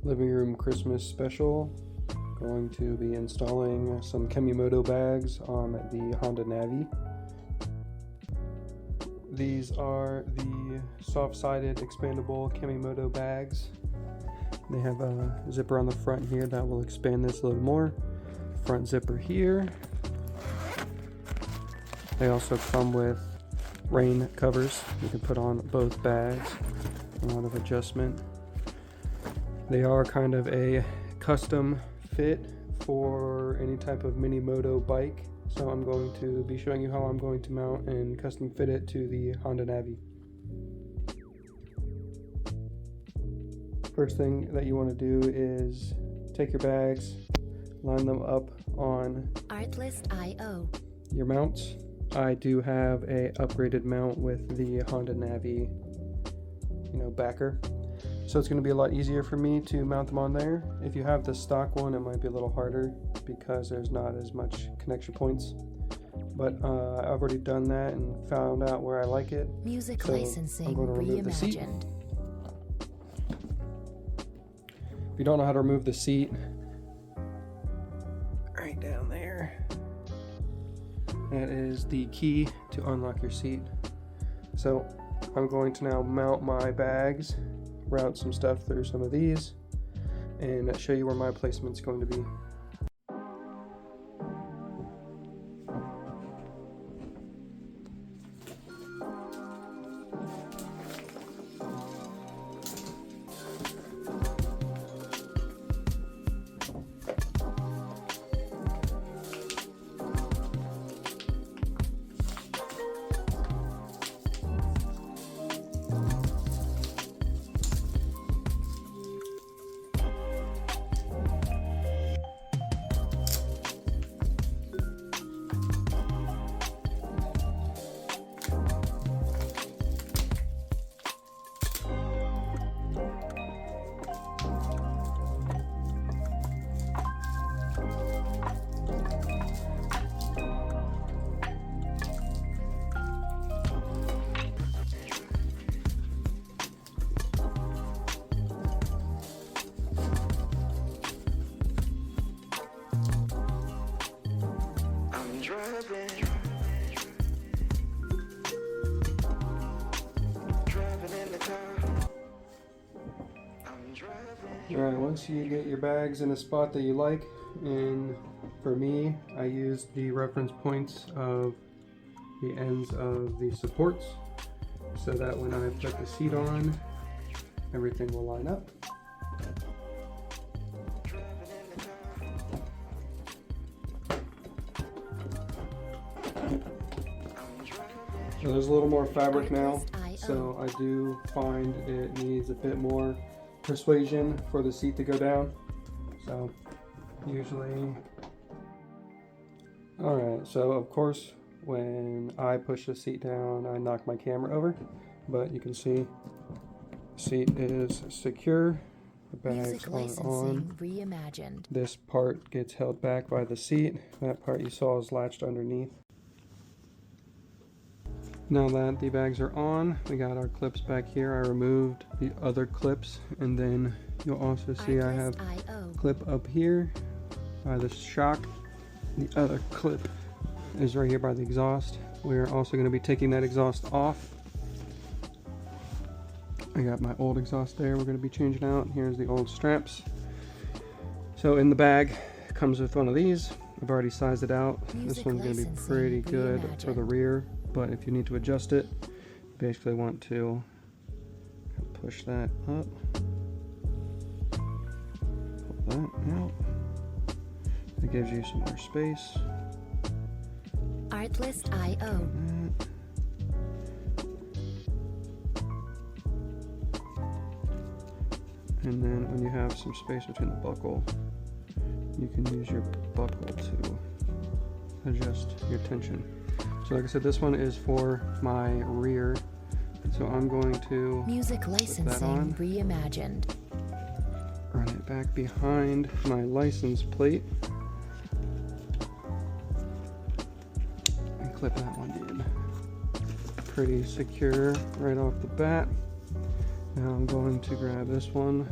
living room Christmas special. Going to be installing some Kemimoto bags on the Honda Navi. These are the soft-sided expandable Kemimoto bags. They have a zipper on the front here that will expand this a little more. Front zipper here. They also come with rain covers you can put on both bags. A lot of adjustment. They are kind of a custom fit for any type of mini moto bike, so I'm going to be showing you how I'm going to mount and custom fit it to the Honda Navi. First thing that you want to do is take your bags, line them up on Artlist.io. your mounts. I do have a upgraded mount with the Honda Navi, backer. So it's going to be a lot easier for me to mount them on there. If you have the stock one, it might be a little harder because there's not as much connection points. But I've already done that and found out where I like it. Music so licensing I'm going to remove the seat. reimagined. If you don't know how to remove the seat, right down there, that is the key to unlock your seat. So I'm going to now mount my bags, route some stuff through some of these, and show you where my placement's going to be. Alright, once you get your bags in a spot that you like, and for me, I use the reference points of the ends of the supports so that when I put the seat on, everything will line up. So there's a little more fabric now, so I do find it needs a bit more persuasion for the seat to go down. So usually, alright, so of course when I push the seat down I knock my camera over, but you can see the seat is secure, the bags are on. Reimagined. This part gets held back by the seat, that part you saw is latched underneath. Now that the bags are on, we got our clips back here. I removed the other clips, and then you'll also see I have a clip up here by the shock. The other clip is right here by the exhaust. We're also going to be taking that exhaust off. I got my old exhaust there we're going to be changing out. Here's the old straps. So in the bag, it comes with one of these. I've already sized it out. This one's going to be pretty good for the rear. But if you need to adjust it, basically want to push that up, pull that out. It gives you some more space. Artlist.io. And then when you have some space between the buckle, you can use your buckle to adjust your tension. So like I said, this one is for my rear. So I'm going to Music licensing reimagined. Run it back behind my license plate. And clip that one in. Pretty secure right off the bat. Now I'm going to grab this one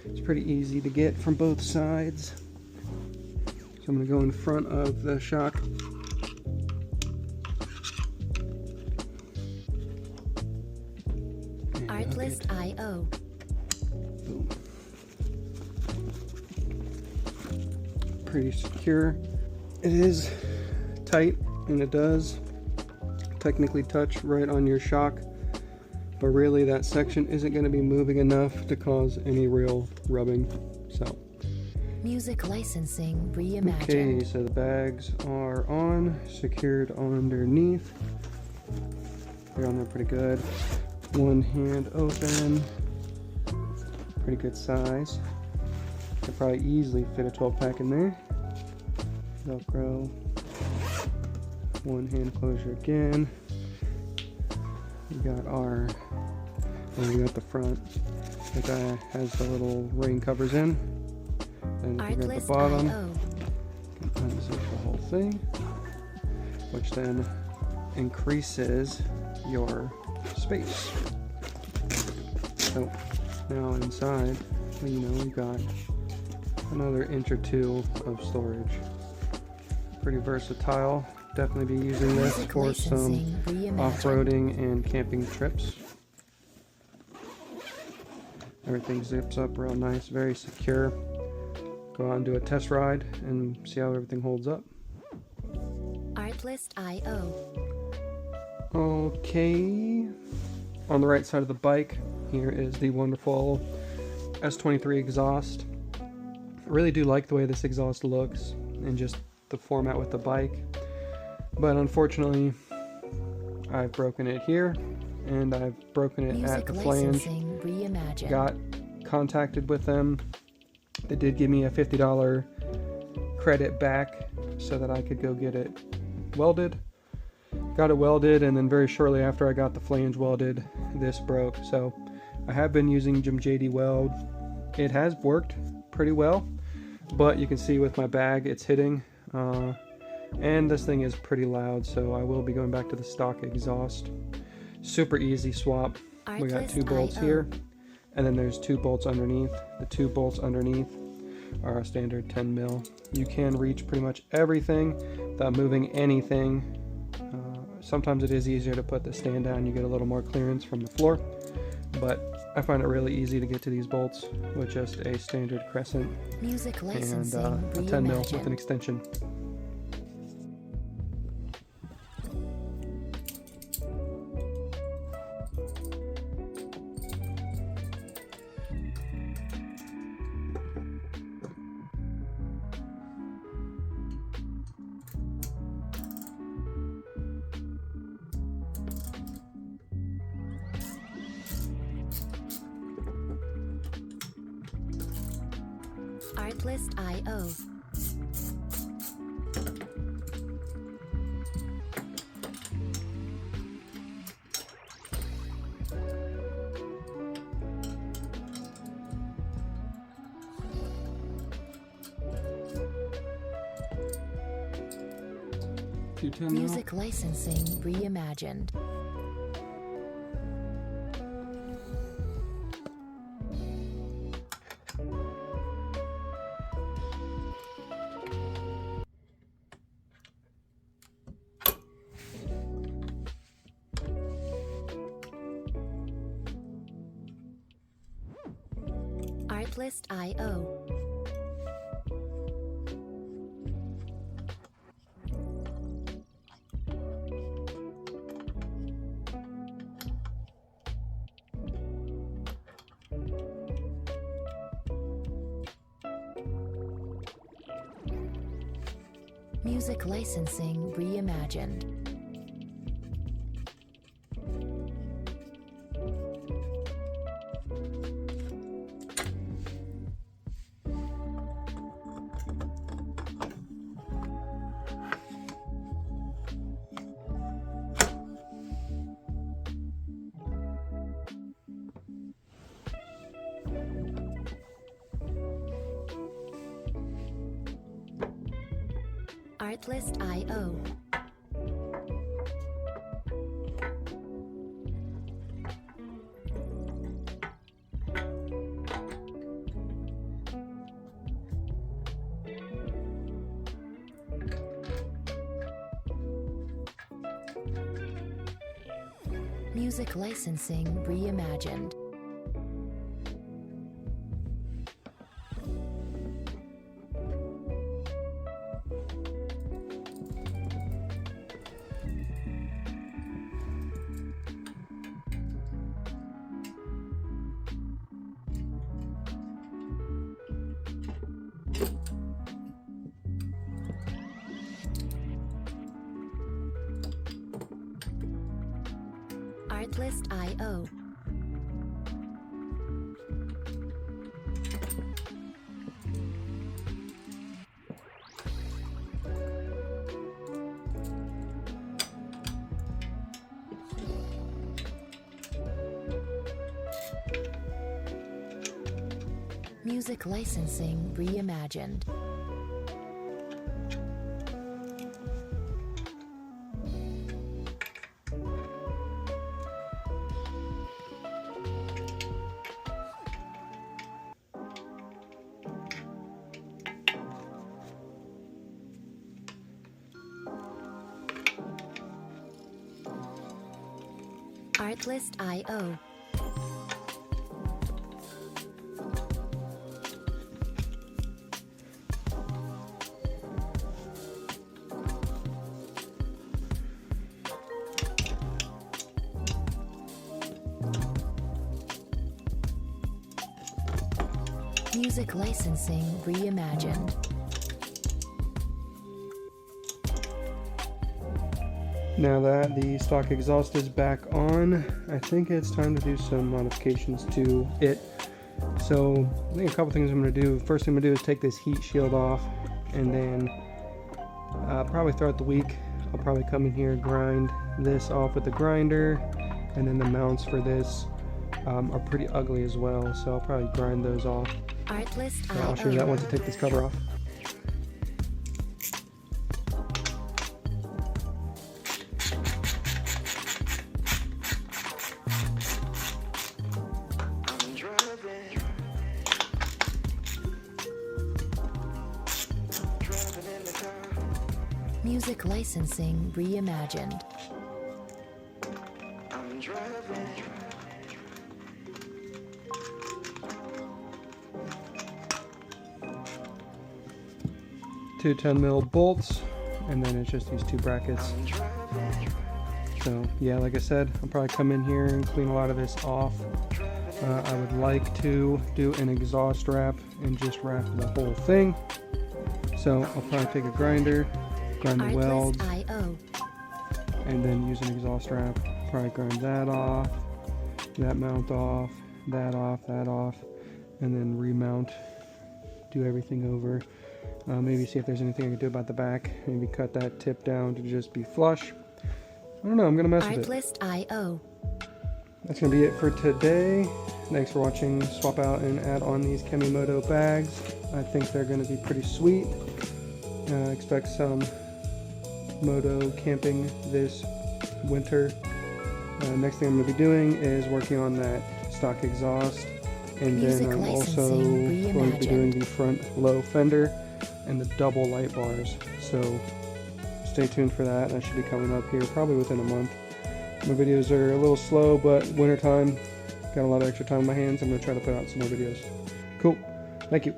It's pretty easy to get from both sides. So I'm going to go in front of the shock. Artlist.io. Boom. Pretty secure. It is tight, and it does technically touch right on your shock, but really that section isn't going to be moving enough to cause any real rubbing. So Music licensing reimagined. okay, so the bags are on, secured underneath. They're on there pretty good. One hand open, pretty good size. Could probably easily fit a 12 pack in there. Velcro. One hand closure again. We got our, we got the front. The guy has the little rain covers in. And if you got the bottom, you can unzip the whole thing, which then increases your space. So now inside, you know, we got another inch or two of storage. Pretty versatile. Definitely be using this for some off-roading and camping trips. Everything zips up real nice, very secure. Go out and do a test ride and see how everything holds up. Artlist.io. Okay, on the right side of the bike, here is the wonderful S23 exhaust. I really do like the way this exhaust looks and just the format with the bike, but unfortunately I've broken it here and I've broken it Music at the flange. reimagined. Got contacted with them. They did give me a $50 credit back so that I could go get it welded. Got it welded, and then very shortly after I got the flange welded, this broke. So I have been using Jim JD Weld. It has worked pretty well, but you can see with my bag it's hitting, and this thing is pretty loud, so I will be going back to the stock exhaust. Super easy swap. We got 2 bolts here, and then there's 2 bolts underneath. The 2 bolts underneath are a standard 10 mil. You can reach pretty much everything without moving anything. Sometimes it is easier to put the stand down, you get a little more clearance from the floor, but I find it really easy to get to these bolts with just a standard crescent Music and licensing a 10 mil with reimagined. an extension. Artlist.io. Music licensing reimagined. Artlist.io. Music licensing reimagined. Artlist.io. Music licensing reimagined. Artlist.io. Music licensing reimagined. Artlist.io. Music licensing reimagined. Now that the stock exhaust is back on, I think it's time to do some modifications to it. So I think a couple things I'm going to do. First thing I'm going to do is take this heat shield off, and then probably throughout the week I'll probably come in here, grind this off with the grinder, and then the mounts for this are pretty ugly as well, so I'll probably grind those off. Artlist.io. I'll show you that once I take this cover off. Music licensing reimagined. Two 10mm bolts, and then it's just these two brackets. So yeah, like I said, I'll probably come in here and clean a lot of this off. I would like to do an exhaust wrap and just wrap the whole thing. So I'll probably take a grinder, grind the welds, and then use an exhaust wrap. Probably grind that off, that mount off, that off, and then remount, do everything over. Maybe see if there's anything I can do about the back. Maybe cut that tip down to just be flush. I don't know, I'm gonna mess with it. Artlist.io. That's gonna be it for today. Thanks for watching. Swap out and add on these Kemimoto bags. I think they're gonna be pretty sweet. Expect some moto camping this winter. Next thing I'm gonna be doing is working on that stock exhaust, and then I'm also going to be doing the front low fender and the double light bars. So stay tuned for that. That should be coming up here probably within a month. My videos are a little slow, but wintertime, got a lot of extra time on my hands. I'm going to try to put out some more videos. Cool. Thank you.